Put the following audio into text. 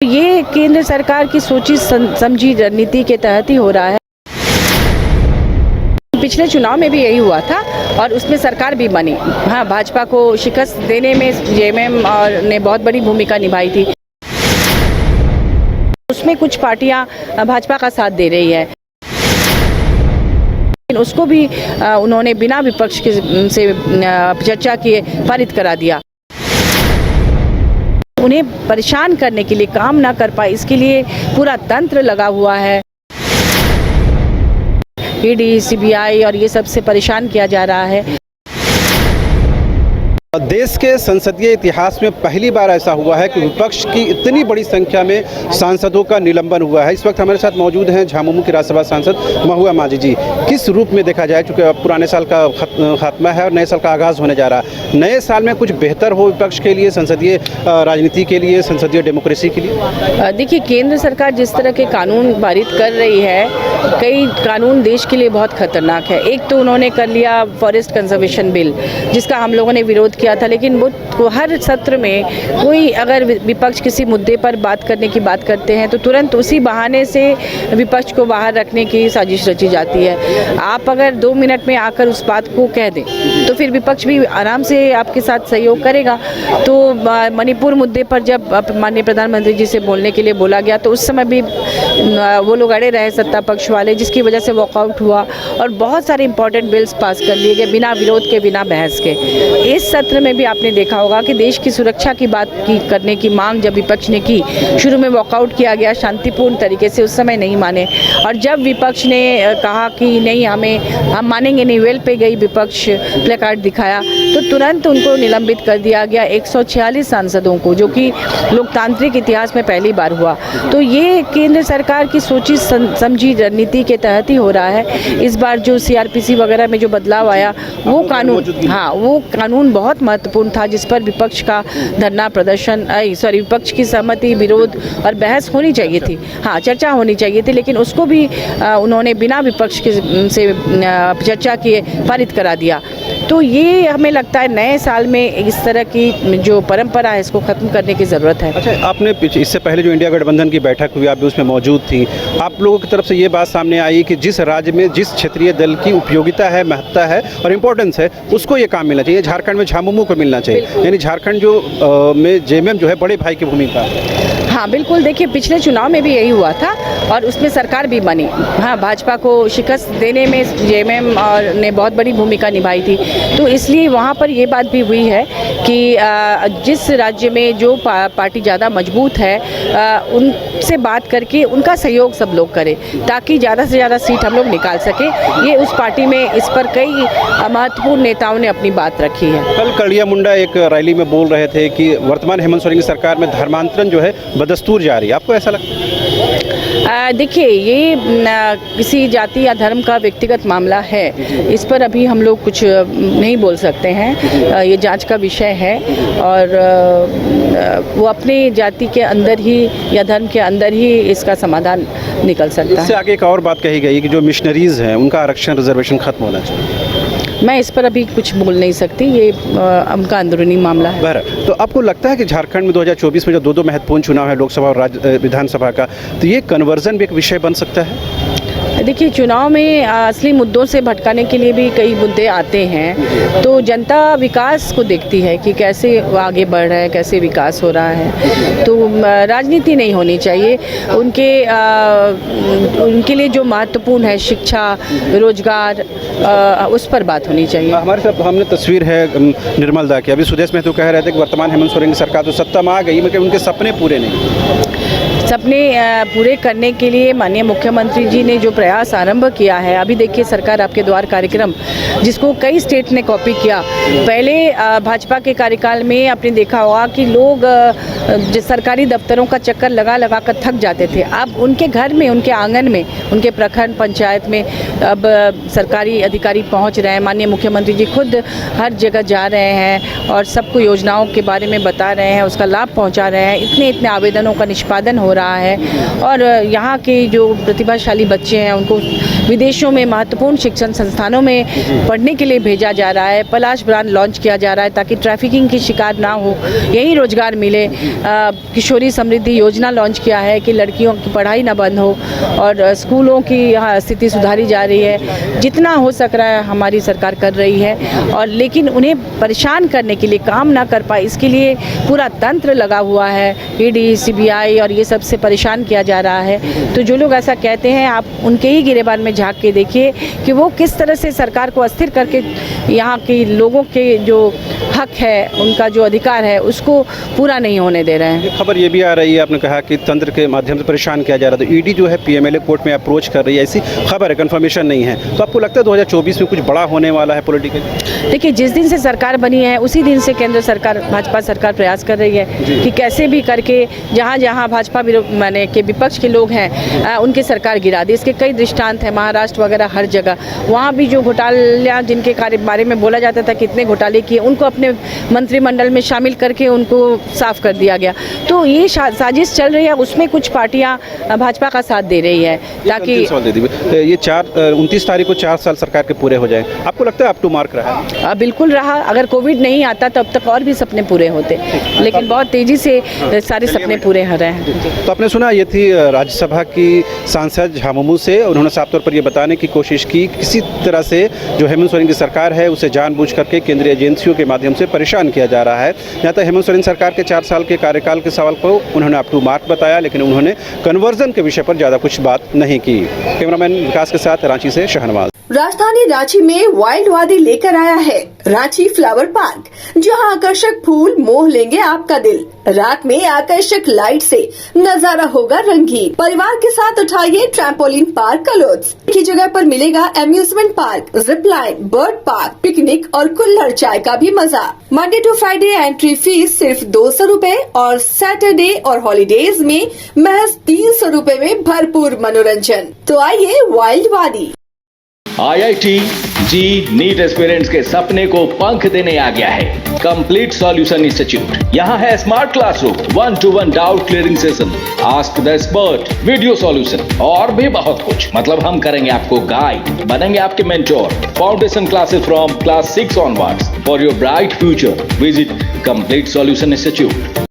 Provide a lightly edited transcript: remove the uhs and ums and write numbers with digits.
ये केंद्र सरकार की सोची समझी रणनीति के तहत ही हो रहा है। पिछले चुनाव में भी यही हुआ था और उसमें सरकार भी बनी। हाँ, भाजपा को शिकस्त देने में जेएमएम ने बहुत बड़ी भूमिका निभाई थी। उसमें कुछ पार्टियां भाजपा का साथ दे रही है, उसको भी उन्होंने बिना विपक्ष से चर्चा किए पारित करा दिया। उन्हें परेशान करने के लिए काम ना कर पाए, इसके लिए पूरा तंत्र लगा हुआ है। ईडी, सीबीआई और ये सब से परेशान किया जा रहा है। देश के संसदीय इतिहास में पहली बार ऐसा हुआ है कि विपक्ष की इतनी बड़ी संख्या में सांसदों का निलंबन हुआ है। इस वक्त हमारे साथ मौजूद हैं झामुमो की राज्यसभा सांसद महुआ माझी जी। किस रूप में देखा जाए, चूँकि पुराने साल का खात्मा है और नए साल का आगाज़ होने जा रहा है, नए साल में कुछ बेहतर हो विपक्ष के लिए, संसदीय राजनीति के लिए, संसदीय डेमोक्रेसी के लिए? देखिए, केंद्र सरकार जिस तरह के कानून पारित कर रही है, कई कानून देश के लिए बहुत खतरनाक है। एक तो उन्होंने कर लिया फॉरेस्ट कंजर्वेशन बिल, जिसका हम लोगों ने विरोध किया था, लेकिन वो हर सत्र में कोई अगर विपक्ष किसी मुद्दे पर बात करने की बात करते हैं तो तुरंत उसी बहाने से विपक्ष को बाहर रखने की साजिश रची जाती है। आप अगर 2 मिनट में आकर उस बात को कह दें तो फिर विपक्ष भी आराम से आपके साथ सहयोग करेगा। तो मणिपुर मुद्दे पर जब माननीय प्रधानमंत्री जी से बोलने के लिए बोला गया तो उस समय भी वो लोग अड़े रहे, सत्ता पक्ष वाले, जिसकी वजह से वॉकआउट हुआ और बहुत सारे इंपॉर्टेंट बिल्स पास कर लिए गए बिना विरोध के, बिना बहस के। इस सत्र में भी आपने देखा होगा कि देश की सुरक्षा की बात करने की मांग जब विपक्ष ने की, शुरू में वॉकआउट किया गया शांतिपूर्ण तरीके से, उस समय नहीं माने। और जब विपक्ष ने कहा कि नहीं, हम मानेंगे नहीं, वेल पे गई विपक्ष, प्ले कार्ड दिखाया, तो तुरंत उनको निलंबित कर दिया गया, 146 सांसदों को, जो कि लोकतांत्रिक इतिहास में पहली बार हुआ। तो ये केंद्र सरकार की सोची समझी रणनीति के तहत ही हो रहा है। इस बार जो सीआरपीसी वगैरह में जो बदलाव आया, वो कानून बहुत महत्वपूर्ण था, जिस पर विपक्ष का धरना प्रदर्शन, विपक्ष की सहमति, विरोध और बहस होनी चाहिए थी। हाँ, चर्चा होनी चाहिए थी, लेकिन उसको भी उन्होंने बिना विपक्ष से चर्चा किए पारित करा दिया। तो ये हमें लगता है नए साल में इस तरह की जो परंपरा है, इसको खत्म करने की ज़रूरत है। अच्छा, आपने इससे पहले जो इंडिया गठबंधन की बैठक हुई, आप भी उसमें मौजूद थी। आप लोगों की तरफ से ये बात सामने आई कि जिस राज्य में जिस क्षेत्रीय दल की उपयोगिता है, महत्ता है और इम्पोर्टेंस है, उसको ये काम मिलना चाहिए। झारखंड में झामुमो को मिलना चाहिए, यानी झारखंड में जेएमएम जो है बड़े भाई की भूमिका। हाँ, बिल्कुल। देखिए, पिछले चुनाव में भी यही हुआ था और उसमें सरकार भी बनी। हाँ, भाजपा को शिकस्त देने में जेएमएम ने बहुत बड़ी भूमिका निभाई थी। तो इसलिए वहाँ पर ये बात भी हुई है कि जिस राज्य में जो पार्टी ज़्यादा मजबूत है, उनसे बात करके उनका सहयोग सब लोग करें, ताकि ज़्यादा से ज़्यादा सीट हम लोग निकाल सकें। ये उस पार्टी में इस पर कई महत्वपूर्ण नेताओं ने अपनी बात रखी है। कल कड़िया मुंडा एक रैली में बोल रहे थे कि वर्तमान हेमंत सोरेन की सरकार में धर्मांतरण जो है बदस्तूर जा रही है। आपको ऐसा लगता है? देखिए, ये किसी जाति या धर्म का व्यक्तिगत मामला है, इस पर अभी हम लोग कुछ नहीं बोल सकते हैं। ये जांच का विषय है और वो अपने जाति के अंदर ही या धर्म के अंदर ही इसका समाधान निकल सकता है। इससे आगे एक और बात कही गई कि जो मिशनरीज़ हैं उनका आरक्षण, रिजर्वेशन खत्म होना चाहिए। मैं इस पर अभी कुछ बोल नहीं सकती, ये उनका अंदरूनी मामला है। बहरहाल, तो आपको लगता है कि झारखंड में 2024 में जो दो महत्वपूर्ण चुनाव है, लोकसभा और विधानसभा का, तो ये कन्वर्जन भी एक विषय बन सकता है? देखिए, चुनाव में असली मुद्दों से भटकाने के लिए भी कई मुद्दे आते हैं। तो जनता विकास को देखती है कि कैसे आगे बढ़ रहा है, कैसे विकास हो रहा है। तो राजनीति नहीं होनी चाहिए। उनके लिए जो महत्वपूर्ण है, शिक्षा, रोजगार, उस पर बात होनी चाहिए। हमारे साथ हमने तस्वीर है निर्मल दा की। अभी सुदेश महतो कह रहे थे कि वर्तमान हेमंत सोरेन की सरकार तो सत्ता में आ गई, मगर उनके सपने पूरे नहीं। सपने पूरे करने के लिए माननीय मुख्यमंत्री जी ने जो प्रयास आरंभ किया है, अभी देखिए सरकार आपके द्वार कार्यक्रम, जिसको कई स्टेट ने कॉपी किया। पहले भाजपा के कार्यकाल में आपने देखा होगा कि लोग सरकारी दफ्तरों का चक्कर लगा कर थक जाते थे। अब उनके घर में, उनके आंगन में, उनके प्रखंड पंचायत में अब सरकारी अधिकारी पहुंच रहे हैं। माननीय मुख्यमंत्री जी खुद हर जगह जा रहे हैं और सबको योजनाओं के बारे में बता रहे हैं, उसका लाभ पहुँचा रहे हैं। इतने आवेदनों का निष्पादन हो रहा रहा है और यहाँ के जो प्रतिभाशाली बच्चे हैं उनको विदेशों में महत्वपूर्ण शिक्षण संस्थानों में पढ़ने के लिए भेजा जा रहा है। पलाश ब्रांड लॉन्च किया जा रहा है ताकि ट्रैफिकिंग की शिकार ना हो, यही रोजगार मिले। किशोरी समृद्धि योजना लॉन्च किया है कि लड़कियों की पढ़ाई ना बंद हो और स्कूलों की यहाँ स्थिति सुधारी जा रही है। जितना हो सक रहा है हमारी सरकार कर रही है और लेकिन उन्हें परेशान करने के लिए काम ना कर पाए इसके लिए पूरा तंत्र लगा हुआ है। ईडी, सीबीआई और ये सब से परेशान किया जा रहा है। तो जो लोग ऐसा कहते हैं आप उनके ही गिरेबान में झांक के देखिए कि वो किस तरह से सरकार को अस्थिर करके यहाँ के लोगों के जो हक है, उनका जो अधिकार है, उसको पूरा नहीं होने दे रहे हैं। खबर ये भी आ रही है, आपने कहा कि तंत्र के माध्यम से परेशान किया जा रहा है, तो ईडी जो है पीएमएलए कोर्ट में अप्रोच कर रही है, ऐसी खबर है, कंफर्मेशन नहीं है। तो आपको लगता है 2024 में कुछ बड़ा होने वाला है पॉलिटिकल? देखिए, जिस दिन से सरकार बनी है उसी दिन से केंद्र सरकार, भाजपा सरकार प्रयास कर रही है कि कैसे भी करके जहाँ जहाँ भाजपा माने के विपक्ष के लोग हैं उनकी सरकार गिरा दी। इसके कई दृष्टांत हैं, महाराष्ट्र वगैरह हर जगह। वहाँ भी जो घोटाला जिनके बारे में बोला जाता था कितने घोटाले किए, उनको अपने मंत्रिमंडल में शामिल करके उनको साफ कर दिया गया। तो ये साजिश चल रही है, उसमें कुछ पार्टियां भाजपा का साथ दे रही है ताकि ये 29 तारीख को 4 साल सरकार के पूरे हो जाए। आपको लगता है अप टू मार्क रहा है? बिल्कुल रहा। अगर कोविड नहीं आता तब तक और भी सपने पूरे होते, लेकिन बहुत तेजी से सारे सपने पूरे हो रहे हैं। तो आपने सुना, ये थी राज्यसभा की सांसद झामुमो से। उन्होंने साफ तौर पर ये बताने की कोशिश की किसी तरह से जो हेमंत सोरेन की सरकार है उसे जानबूझ करके केंद्रीय एजेंसियों के माध्यम से परेशान किया जा रहा है। यहाँ तक हेमंत सोरेन सरकार के 4 साल के कार्यकाल के सवाल को उन्होंने अप टू मार्क बताया, लेकिन उन्होंने कन्वर्जन के विषय पर ज़्यादा कुछ बात नहीं की। कैमरामैन विकास के साथ रांची से शहनवाज। राजधानी रांची में वाइल्ड वादी लेकर आया है रांची फ्लावर पार्क, जहां आकर्षक फूल मोह लेंगे आपका दिल। रात में आकर्षक लाइट से नजारा होगा रंगीन। परिवार के साथ उठाइए ट्रैम्पोलिन पार्क का लुत्फ। की जगह पर मिलेगा amusement park, zip line, bird park, picnic और कुल्हड़ चाय का भी मजा। Monday to Friday entry fees सिर्फ 200 रूपए और सैटरडे और हॉलीडेज में महज 300 रूपए में भरपूर मनोरंजन। तो आइए वाइल्ड वादी। IIT जी नीट एस्पिरेंट्स के सपने को पंख देने आ गया है कंप्लीट सॉल्यूशन इंस्टीट्यूट। यहाँ है smart classroom, 1-to-1 doubt clearing session, ask the expert, video solution और भी बहुत कुछ। मतलब हम करेंगे आपको गाइड, बनेंगे आपके mentor. Foundation classes from class 6 onwards for your bright future. Visit complete solution institute.